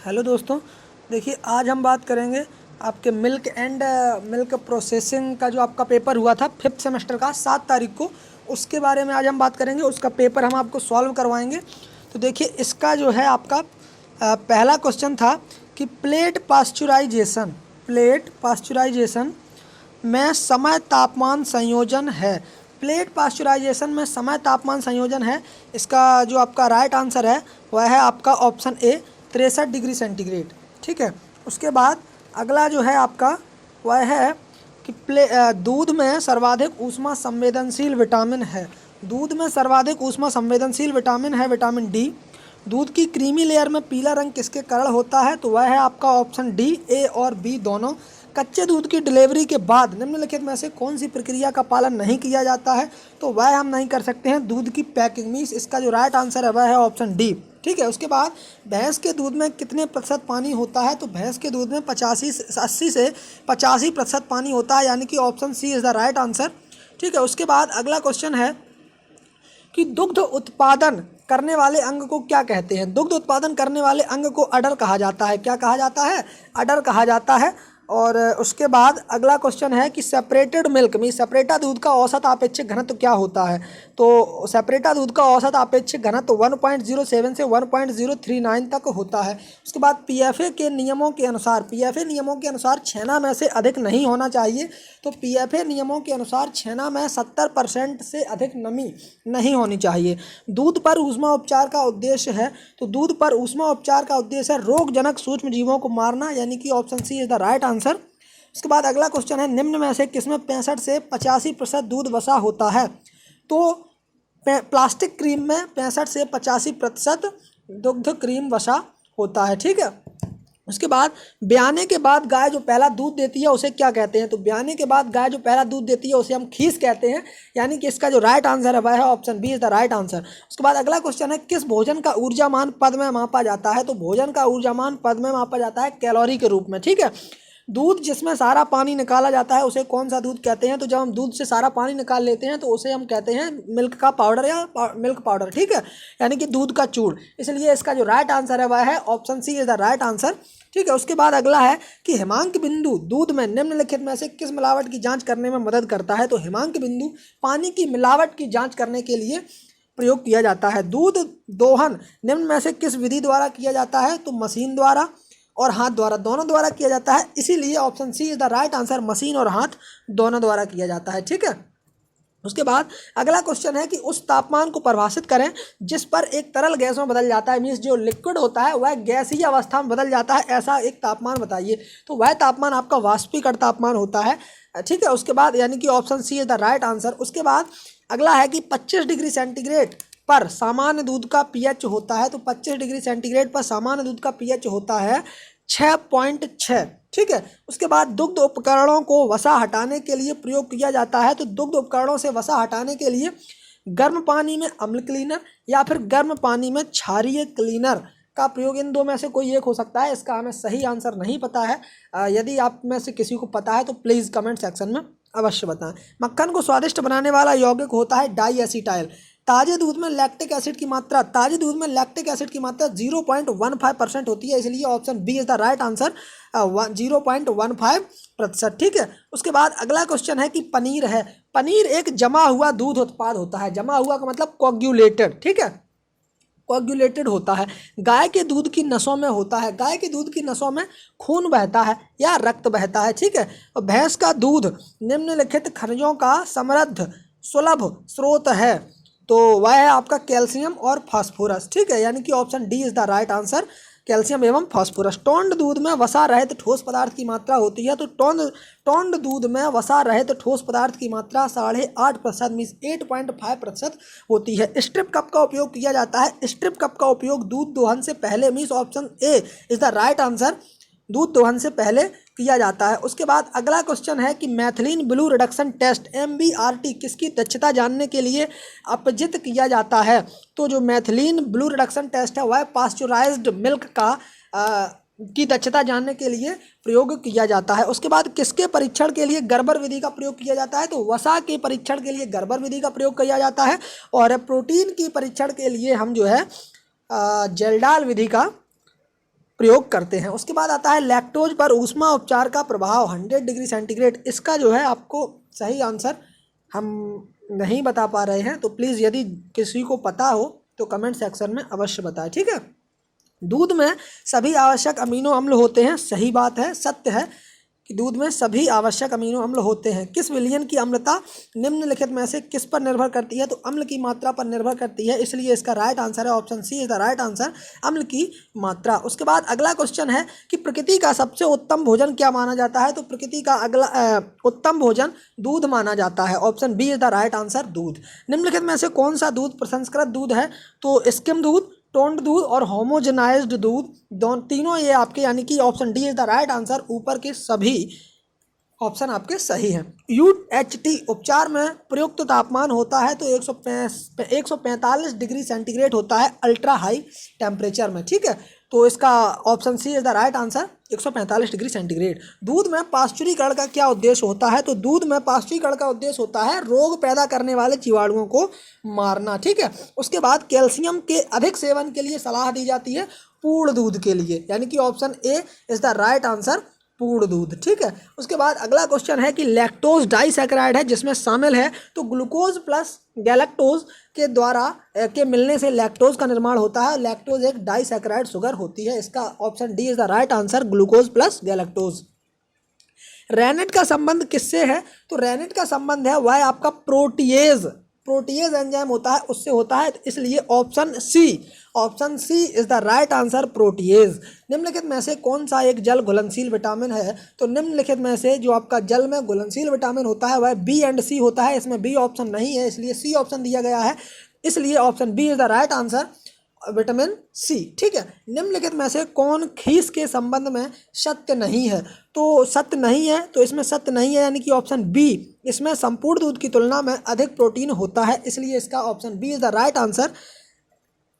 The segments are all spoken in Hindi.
हेलो दोस्तों, देखिए आज हम बात करेंगे आपके मिल्क प्रोसेसिंग का जो आपका पेपर हुआ था फिफ्थ सेमेस्टर का 7 तारीख को, उसके बारे में आज हम बात करेंगे। उसका पेपर हम आपको सॉल्व करवाएंगे। तो देखिए इसका जो है आपका पहला क्वेश्चन था कि प्लेट पास्चुराइजेशन में समय तापमान संयोजन है। प्लेट पास्चुराइजेशन में समय तापमान संयोजन है। इसका जो आपका राइट आंसर है वह है आपका ऑप्शन ए 63 डिग्री सेंटीग्रेड। ठीक है। उसके बाद अगला जो है आपका वह है कि दूध में सर्वाधिक ऊष्मा संवेदनशील विटामिन है। दूध में सर्वाधिक ऊष्मा संवेदनशील विटामिन है विटामिन डी। दूध की क्रीमी लेयर में पीला रंग किसके कारण होता है? तो वह है आपका ऑप्शन डी, ए और बी दोनों। कच्चे दूध की डिलीवरी के बाद निम्नलिखित में से कौन सी प्रक्रिया का पालन नहीं किया जाता है? तो वह हम नहीं कर सकते हैं, दूध की पैकिंग। मीन्स इसका जो राइट आंसर है वह है ऑप्शन डी। ठीक है। उसके बाद भैंस के दूध में कितने प्रतिशत पानी होता है? तो भैंस के दूध में 80 से 85% पानी होता है, यानी कि option C is the right answer. ठीक है। उसके बाद अगला क्वेश्चन है कि दुग्ध उत्पादन करने वाले अंग को क्या कहते हैं? दुग्ध उत्पादन करने वाले अंग को अडर कहा जाता है। क्या कहा जाता है? अडर कहा जाता है। और उसके बाद अगला क्वेश्चन है कि सेपरेटेड मिल्क में सेपरेटा दूध का औसत आपेक्षिक घनत्व क्या होता है? तो सेपरेटा दूध का औसत आपेक्षिक घनत्व 1.07 से 1.039 तक होता है। उसके बाद पीएफए नियमों के अनुसार छेना में से अधिक नहीं होना चाहिए। तो पीएफए नियमों के अनुसार छेना में 70% से अधिक नमी नहीं होनी चाहिए। दूध पर ऊष्मा उपचार का उद्देश्य है। तो दूध पर ऊष्मा उपचार का उद्देश्य है रोगजनक सूक्ष्म जीवों को मारना, यानी कि option C is the right answer. उसके बाद अगला क्वेश्चन है निम्न में से किसमें 65 से 85% दूध वसा होता है? तो प्लास्टिक क्रीम में 65 से 85% दुग्ध क्रीम वसा होता है। ठीक है। उसके बाद ब्याने के बाद गाय जो पहला दूध देती है उसे क्या कहते हैं? तो ब्याने के बाद गाय जो पहला दूध देती है उसे हम खीस कहते हैं, यानी कि इसका जो राइट आंसर है वह है option B is the right answer. उसके बाद अगला क्वेश्चन है किस भोजन का ऊर्जामान पद में मापा जाता है? तो भोजन का ऊर्जामान पद में मापा जाता है कैलोरी के रूप में। ठीक है। दूध जिसमें सारा पानी निकाला जाता है उसे कौन सा दूध कहते हैं? तो जब हम दूध से सारा पानी निकाल लेते हैं तो उसे हम कहते हैं मिल्क का पाउडर या मिल्क पाउडर। ठीक है। यानी कि दूध का चूर्ण। इसलिए इसका जो राइट आंसर है वह है option C is the right answer. ठीक है। उसके बाद अगला है कि हिमांक बिंदु दूध में निम्नलिखित में से किस मिलावट की जांच करने में मदद करता है? तो हिमांक बिंदु पानी की मिलावट की जांच करने के लिए प्रयोग किया जाता है। दूध दोहन निम्न में से किस विधि द्वारा किया जाता है? तो मशीन द्वारा और हाथ द्वारा, दोनों द्वारा किया जाता है। इसीलिए option C is the right answer, machine और हाथ दोनों द्वारा किया जाता है। ठीक है। उसके बाद अगला क्वेश्चन है कि उस तापमान को परिभाषित करें जिस पर एक तरल गैस में बदल जाता है। मीन्स जो लिक्विड होता है वह गैसीय अवस्था में बदल जाता है, ऐसा एक तापमान बताइए। तो वह तापमान आपका वाष्पीकरण तापमान होता है। ठीक है। उसके बाद यानी कि option C is the right answer. उसके बाद अगला है कि 25 डिग्री सेंटीग्रेड पर सामान्य दूध का पीएच होता है। तो 25 डिग्री सेंटीग्रेड पर सामान्य दूध का पीएच होता है 6.6। ठीक है। उसके बाद दुग्ध उपकरणों को वसा हटाने के लिए प्रयोग किया जाता है। तो दुग्ध उपकरणों से वसा हटाने के लिए गर्म पानी में अम्ल क्लीनर या फिर गर्म पानी में क्षारीय क्लीनर का प्रयोग, इन दो में से कोई एक हो सकता है। इसका हमें सही आंसर नहीं पता है। यदि आप में से किसी को पता है तो प्लीज़ कमेंट सेक्शन में अवश्य बताएं। मक्खन को स्वादिष्ट बनाने वाला यौगिक होता है डाई एसीटाइल। ताजे दूध में लैक्टिक एसिड की मात्रा 0.15% होती है। इसलिए option B is the right answer, 0.15%। ठीक है। उसके बाद अगला क्वेश्चन है कि पनीर है। पनीर एक जमा हुआ दूध उत्पाद होता है। जमा हुआ का मतलब कोagulated। ठीक है। कोagulated होता है, गाय के दूध की नसों में होता है। गाय के दूध की नसों में खून बहता है या रक्त बहता है। ठीक है। और भैंस का दूध निम्नलिखित खनिजों का समृद्ध सुलभ स्रोत है। तो वह है आपका कैल्शियम और फास्फोरस। ठीक है। यानी कि option D is the right answer, calcium एवं फास्फोरस। टोंड दूध में वसा रहित ठोस पदार्थ की मात्रा होती है। तो टोंड दूध में वसा रहित ठोस पदार्थ की मात्रा 8.5% मीन्स 8.5% होती है। स्ट्रिप कप का उपयोग किया जाता है। स्ट्रिप कप का उपयोग दूध दोहन से पहले, means option A is the right answer, दूध दोहन से पहले किया जाता है। उसके बाद अगला क्वेश्चन है कि methylene blue reduction test MBRT किसकी दक्षता जानने के लिए अपजित किया जाता है? तो जो मैथिलीन ब्लू रिडक्शन टेस्ट है वह पास्चुराइज्ड मिल्क की दक्षता जानने के लिए प्रयोग किया जाता है। उसके बाद किसके परीक्षण के लिए गर्बर विधि का प्रयोग किया जाता है? तो वसा के परीक्षण के लिए गर्बर विधि का प्रयोग किया जाता है। और प्रोटीन की परीक्षण के लिए हम जो है जेल्डाल विधि का प्रयोग करते हैं। उसके बाद आता है लैक्टोज पर ऊष्मा उपचार का प्रभाव 100 डिग्री सेंटीग्रेड। इसका जो है आपको सही आंसर हम नहीं बता पा रहे हैं, तो प्लीज़ यदि किसी को पता हो तो कमेंट सेक्शन में अवश्य बताएं, ठीक है। दूध में सभी आवश्यक अमीनो अम्ल होते हैं, सही बात है, सत्य है कि दूध में सभी आवश्यक अमीनो अम्ल होते हैं। किस विलयन की अम्लता निम्नलिखित में से किस पर निर्भर करती है? तो अम्ल की मात्रा पर निर्भर करती है, इसलिए इसका राइट आंसर है option C is the right answer, अम्ल की मात्रा। उसके बाद अगला क्वेश्चन है कि प्रकृति का सबसे उत्तम भोजन क्या माना जाता है? तो प्रकृति का उत्तम भोजन दूध माना जाता है, option B is the right answer, दूध। निम्नलिखित में से कौन सा दूध प्रसंस्कृत दूध है? तो स्किम दूध, टोन्ड दूध और होमोजेनाइज्ड दूध, तीनों ये आपके यानी कि option D is the right answer. ऊपर के सभी ऑप्शन आपके सही हैं। UHT उपचार में प्रयुक्त तापमान होता है तो 145 डिग्री सेंटीग्रेड होता है अल्ट्रा हाई टेम्परेचर में, ठीक है। तो इसका option C is the right answer, 145 degree centigrade. दूध में पाश्चुरीकरण का क्या उद्देश्य होता है? तो दूध में पाश्चुरीकरण का उद्देश्य होता है रोग पैदा करने वाले जीवाणुओं को मारना, ठीक है। उसके बाद कैल्शियम के अधिक सेवन के लिए सलाह दी जाती है पूर्ण दूध के लिए, यानी कि option A is the right answer, पूर्ण दूध, ठीक है। उसके बाद अगला क्वेश्चन है कि लैक्टोज डाइसैकेराइड है जिसमें शामिल है तो ग्लूकोज प्लस गैलेक्टोज के द्वारा के मिलने से लैक्टोज का निर्माण होता है। लैक्टोज एक डाइसैकेराइड शुगर होती है, इसका option D is the right answer, glucose plus galactose. Rennet का संबंध किससे है? तो रेनेट का संबंध है वह आपका प्रोटीएज एंजाइम होता है उससे होता है, इसलिए option C is the right answer, protease. निम्नलिखित में से कौन सा एक जल घुलनशील विटामिन है? तो निम्नलिखित में से जो आपका जल में घुलनशील विटामिन होता है वह बी एंड सी होता है, इसमें बी ऑप्शन नहीं है इसलिए सी ऑप्शन दिया गया है, इसलिए option B is the right answer, vitamin C, ठीक है। निम्नलिखित में से कौन खीस के संबंध में सत्य नहीं है? तो सत्य नहीं है, तो इसमें सत्य नहीं है यानी कि ऑप्शन बी, इसमें संपूर्ण दूध की तुलना में अधिक प्रोटीन होता है, इसलिए इसका option B is the right answer,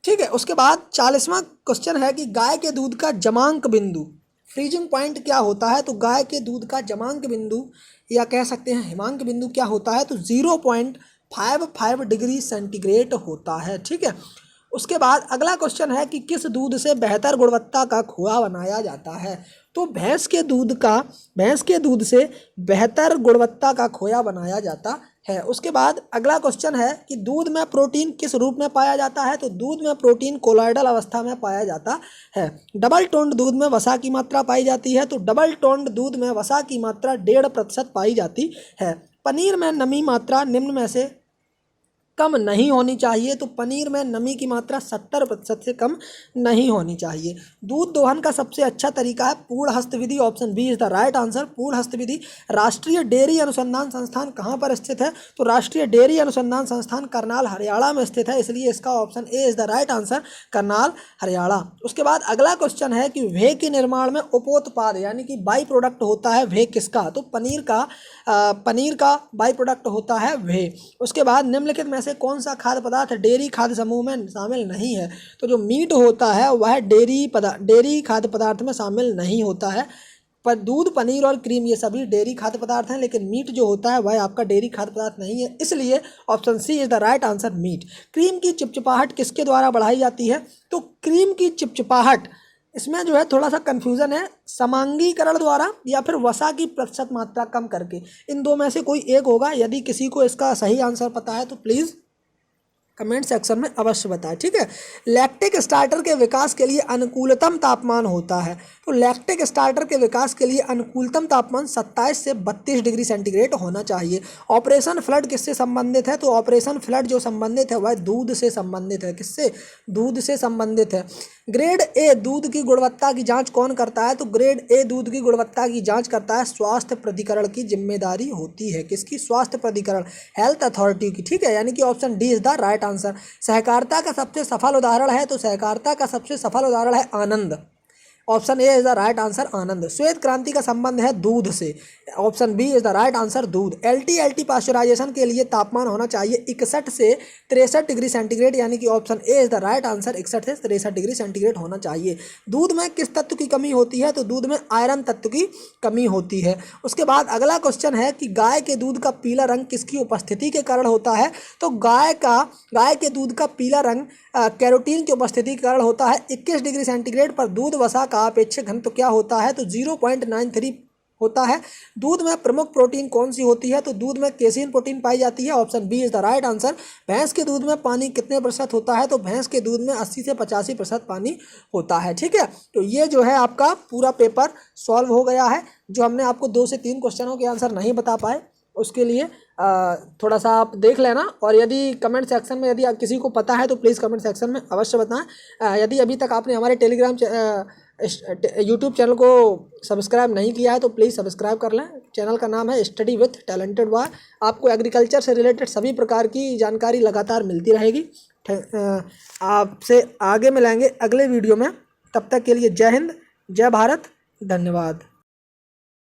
ठीक है। उसके बाद 40वां क्वेश्चन है कि गाय के दूध का जमांक बिंदु, फ्रीजिंग पॉइंट क्या होता है? तो गाय के दूध का जमांक बिंदु या कह सकते हैं हिमांक बिंदु क्या होता है? तो 0.55 डिग्री सेंटीग्रेड होता है, ठीक है। उसके बाद अगला क्वेश्चन है कि किस दूध से बेहतर गुणवत्ता का खोआ बनाया जाता है? तो भैंस के दूध से बेहतर गुणवत्ता का खोया बनाया जाता है। उसके बाद अगला क्वेश्चन है कि दूध में प्रोटीन किस रूप में पाया जाता है? तो दूध में प्रोटीन कोलॉइडल अवस्था में पाया जाता है। डबल टोन्ड दूध में वसा की मात्रा पाई जाती है, तो डबल टोन्ड दूध में वसा की मात्रा 1.5% पाई जाती है। पनीर में नमी मात्रा निम्न में से कम नहीं होनी चाहिए, तो पनीर में नमी की मात्रा 70% से कम नहीं होनी चाहिए। दूध दोहन का सबसे अच्छा तरीका है पूर्ण हस्त विधि, option B is the right answer, पूर्ण हस्त विधि। राष्ट्रीय डेयरी अनुसंधान संस्थान कहाँ पर स्थित है? तो राष्ट्रीय डेयरी अनुसंधान संस्थान करनाल हरियाणा में स्थित है, इसलिए इसका option A is the right answer, Karnal Haryana. उसके बाद अगला क्वेश्चन है कि व्हे के निर्माण में उपोत्पाद यानी कि बाई प्रोडक्ट होता है व्हे किसका? तो पनीर का बाई प्रोडक्ट होता है व्हे। उसके बाद निम्नलिखित में से कौन सा खाद्य पदार्थ डेयरी खाद्य समूह में शामिल नहीं है? तो जो मीट होता है वह डेयरी खाद्य पदार्थ में शामिल नहीं होता है, पर दूध, पनीर और क्रीम ये सभी डेयरी खाद्य पदार्थ हैं, लेकिन मीट जो होता है वह आपका डेयरी खाद्य पदार्थ नहीं है, इसलिए option C is the right answer, meat. Cream की चिपचिपाहट किसके द्वारा बढ़ाई जाती है? तो क्रीम की चिपचिपाहट, इसमें जो है थोड़ा सा कन्फ्यूज़न है, समांगीकरण द्वारा या फिर वसा की प्रतिशत मात्रा कम करके, इन दो में से कोई एक होगा। यदि किसी को इसका सही आंसर पता है तो प्लीज़ कमेंट सेक्शन में अवश्य बताएं, ठीक है। लैक्टिक स्टार्टर के विकास के लिए अनुकूलतम तापमान होता है, तो लैक्टिक स्टार्टर के विकास के लिए अनुकूलतम तापमान 27 से 32 डिग्री सेंटीग्रेड होना चाहिए। ऑपरेशन फ्लड किससे संबंधित है? तो ऑपरेशन फ्लड जो संबंधित है वह दूध से संबंधित है। किससे? दूध से संबंधित है। ग्रेड ए दूध की गुणवत्ता की जांच कौन करता है? तो ग्रेड ए दूध की गुणवत्ता की जांच करता है स्वास्थ्य प्राधिकरण की जिम्मेदारी होती है। किसकी? स्वास्थ्य प्राधिकरण, हेल्थ अथॉरिटी की, ठीक है, यानी कि option D is the right answer. सहकारिता का सबसे सफल उदाहरण है, तो सहकारिता का सबसे सफल उदाहरण है Anand, option A is the right answer, Anand. श्वेत क्रांति का संबंध है दूध से, option B is the right answer, दूध। एलटी पाश्चराइजेशन के लिए तापमान होना चाहिए 61 से 63 डिग्री सेंटीग्रेड, यानी कि option A is the right answer, 61 से 63 डिग्री सेंटीग्रेड होना चाहिए। दूध में किस तत्व की कमी होती है? तो दूध में आयरन तत्व की कमी होती है। उसके बाद अगला क्वेश्चन है कि गाय के दूध का पीला रंग किसकी उपस्थिति के कारण होता है? तो गाय के दूध का पीला रंग कैरोटीन की उपस्थिति के कारण होता है। 21 डिग्री सेंटीग्रेड पर दूध वसा का अपेक्षित घनत्व क्या होता है, तो 0.93 होता है। दूध में प्रमुख प्रोटीन कौन सी होती है, तो दूध में केसिन प्रोटीन पाई जाती है, option B is the right answer. भैंस के दूध में पानी कितने प्रतिशत होता है, तो भैंस के दूध में 80 से 85% पानी होता है। ठीक है, तो ये जो है आपका पूरा पेपर सॉल्व हो गया है। जो हमने आपको 2 से 3 क्वेश्चनों के आंसर नहीं बता पाए उसके लिए थोड़ा सा आप देख लेना, और यदि कमेंट सेक्शन में यदि किसी को पता है तो प्लीज़ कमेंट सेक्शन में अवश्य बताएं। यदि अभी तक आपने हमारे टेलीग्राम यूट्यूब चैनल को सब्सक्राइब नहीं किया है तो प्लीज़ सब्सक्राइब कर लें। चैनल का नाम है स्टडी विथ टैलेंटेड बॉय। आपको एग्रीकल्चर से रिलेटेड सभी प्रकार की जानकारी लगातार मिलती रहेगी। आपसे आगे मिलेंगे अगले वीडियो में, तब तक के लिए जय हिंद, जय भारत, धन्यवाद।